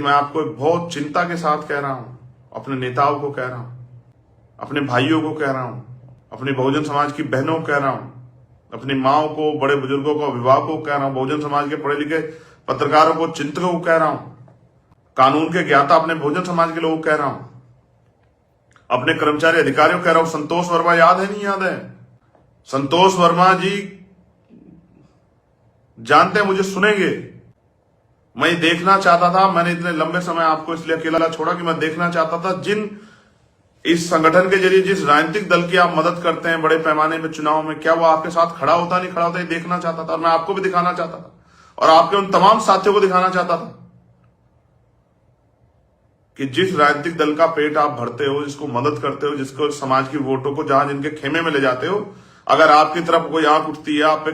मैं आपको बहुत चिंता के साथ कह रहा हूं, अपने नेताओं को कह रहा हूं, अपने भाइयों को कह रहा हूं, अपने बहुजन समाज की बहनों को कह रहा हूं, अपनी माओ को, बड़े बुजुर्गों को, अभिभावकों को कह रहा हूं, बहुजन समाज के पढ़े लिखे पत्रकारों को, चिंतकों को कह रहा हूं, कानून के ज्ञाता अपने बहुजन समाज के लोगों को कह रहा हूं, अपने कर्मचारी अधिकारियों को कह रहा हूं। संतोष वर्मा याद है, नहीं याद है? संतोष वर्मा जी जानते हैं मुझे सुनेंगे। मैं देखना चाहता था, मैंने इतने लंबे समय आपको इसलिए अकेला छोड़ा कि मैं देखना चाहता था जिन इस संगठन के जरिए जिस राजनीतिक दल की आप मदद करते हैं बड़े पैमाने में चुनाव में, क्या वो आपके साथ खड़ा होता नहीं खड़ा होता, ये देखना चाहता था। और मैं आपको भी दिखाना चाहता था और आपके उन तमाम साथियों को दिखाना चाहता था कि जिस राजनीतिक दल का पेट आप भरते हो, जिसको मदद करते हो, जिसको समाज की वोटों को जहां जिनके खेमे में ले जाते हो, अगर आपकी तरफ कोई आंख उठती है, आप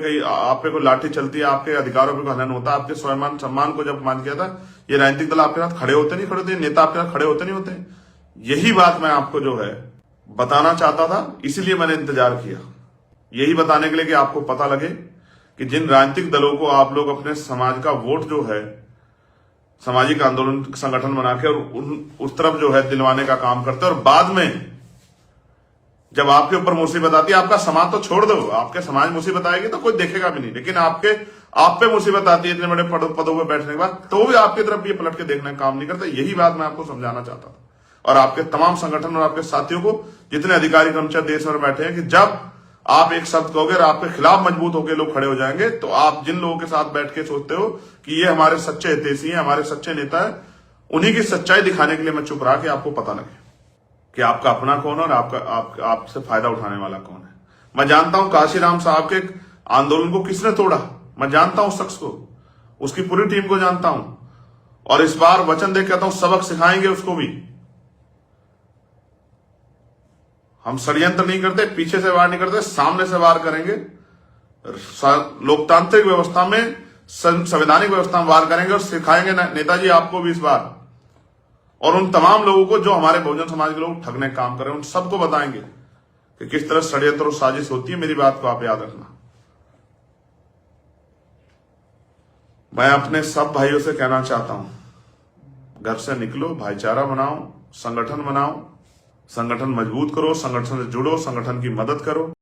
पे कोई लाठी चलती है, आपके अधिकारों पे हनन होता है, आपके स्वाभिमान सम्मान को जब मान किया था, ये राजनीतिक दल आपके साथ खड़े होते नहीं खड़े होते, नेता आपके साथ खड़े होते नहीं होते। यही बात मैं आपको जो है बताना चाहता था, इसीलिए मैंने इंतजार किया, यही बताने के लिए कि आपको पता लगे कि जिन राजनीतिक दलों को आप लोग अपने समाज का वोट जो है सामाजिक आंदोलन संगठन बना के और उस तरफ जो है दिलवाने का काम करते हैं, और बाद में जब आपके ऊपर मुसीबत आती है, आपका समाज तो छोड़ दो, आपके समाज मुसीबत आएगी तो कोई देखेगा भी नहीं, लेकिन आप पे मुसीबत आती है इतने बड़े पदों पे बैठने के बाद, तो भी आपकी तरफ ये पलट के देखने का काम नहीं करता। यही बात मैं आपको समझाना चाहता था और आपके तमाम संगठन और आपके साथियों को, जितने अधिकारी कर्मचारी देश भर बैठे हैं, कि जब आप एक शब्द कहोगे और आपके खिलाफ मजबूत होकर लोग खड़े हो जाएंगे, तो आप जिन लोगों के साथ बैठ के सोचते हो कि ये हमारे सच्चे हितैषी हैं, हमारे सच्चे नेता है, उन्हीं की सच्चाई दिखाने के लिए मैं चुप रहा कि आपको पता लगे कि आपका अपना कौन है और आपसे फायदा उठाने वाला कौन है। मैं जानता हूं काशीराम साहब के आंदोलन को किसने तोड़ा, मैं जानता हूं शख्स को, उसकी पूरी टीम को जानता हूं, और इस बार वचन दे कहता हूं सबक सिखाएंगे उसको भी। हम षड्यंत्र नहीं करते, पीछे से वार नहीं करते, सामने से वार करेंगे। लोकतांत्रिक व्यवस्था में, संवैधानिक व्यवस्था में वार करेंगे और सिखाएंगे नेताजी आपको भी इस बार, और उन तमाम लोगों को जो हमारे बहुजन समाज के लोग ठगने का काम कर रहे हैं, उन सबको बताएंगे कि किस तरह षड्यंत्र और साजिश होती है। मेरी बात को आप याद रखना। मैं अपने सब भाइयों से कहना चाहता हूं, घर से निकलो, भाईचारा बनाओ, संगठन बनाओ, संगठन मजबूत करो, संगठन से जुड़ो, संगठन की मदद करो।